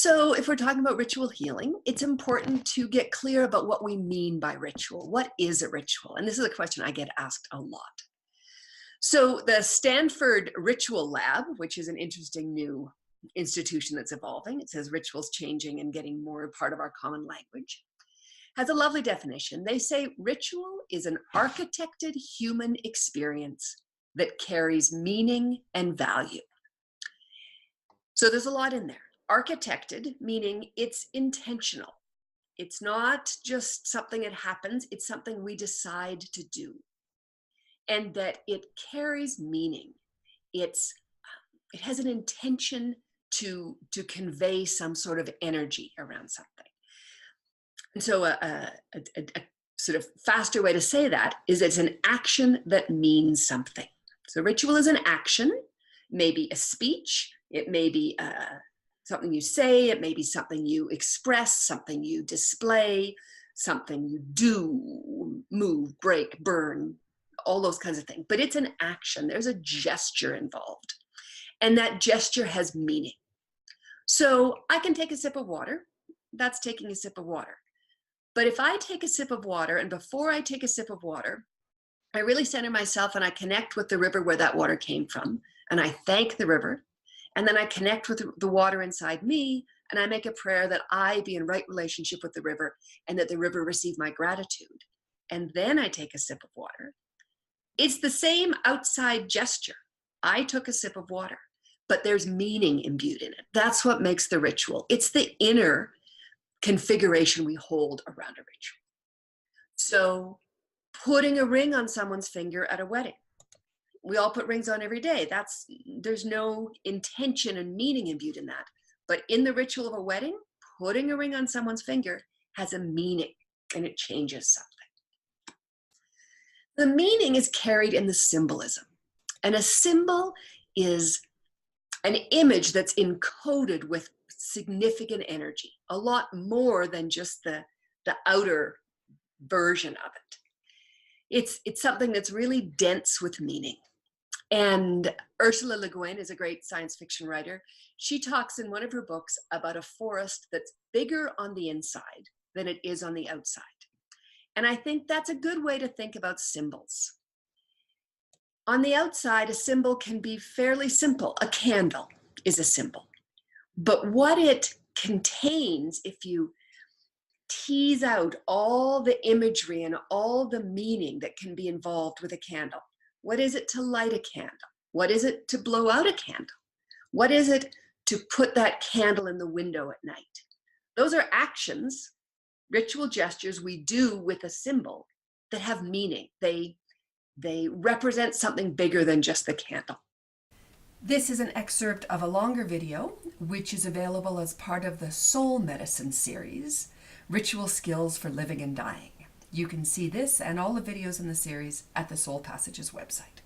So if we're talking about ritual healing, it's important to get clear about what we mean by ritual. What is a ritual? And this is a question I get asked a lot. So the Stanford Ritual Lab, which is an interesting new institution that's evolving, it says rituals changing and getting more a part of our common language, has a lovely definition. They say ritual is an architected human experience that carries meaning and value. So there's a lot in there. Architected, meaning it's intentional. It's not just something that happens, it's something we decide to do. And that it carries meaning. It has an intention to convey some sort of energy around something. And so a sort of faster way to say that is it's an action that means something. So ritual is an action, maybe a speech, it may be something you say, it may be something you express, something you display, something you do, move, break, burn, all those kinds of things. But it's an action, there's a gesture involved. And that gesture has meaning. So I can take a sip of water, that's taking a sip of water. But if I take a sip of water, and before I take a sip of water, I really center myself and I connect with the river where that water came from, and I thank the river, and then I connect with the water inside me, and I make a prayer that I be in right relationship with the river, and that the river receive my gratitude. And then I take a sip of water. It's the same outside gesture. I took a sip of water, but there's meaning imbued in it. That's what makes the ritual. It's the inner configuration we hold around a ritual. So putting a ring on someone's finger at a wedding. We all put rings on every day. There's no intention and meaning imbued in that. But in the ritual of a wedding, putting a ring on someone's finger has a meaning, and it changes something. The meaning is carried in the symbolism. And a symbol is an image that's encoded with significant energy, a lot more than just the outer version of it. It's something that's really dense with meaning. And Ursula Le Guin is a great science fiction writer. She talks in one of her books about a forest that's bigger on the inside than it is on the outside. And I think that's a good way to think about symbols. On the outside, a symbol can be fairly simple. A candle is a symbol. But what it contains, if you tease out all the imagery and all the meaning that can be involved with a candle, what is it to light a candle? What is it to blow out a candle? What is it to put that candle in the window at night? Those are actions, ritual gestures we do with a symbol that have meaning. They represent something bigger than just the candle. This is an excerpt of a longer video, which is available as part of the Soul Medicine series, Ritual Skills for Living and Dying. You can see this and all the videos in the series at the Soul Passages website.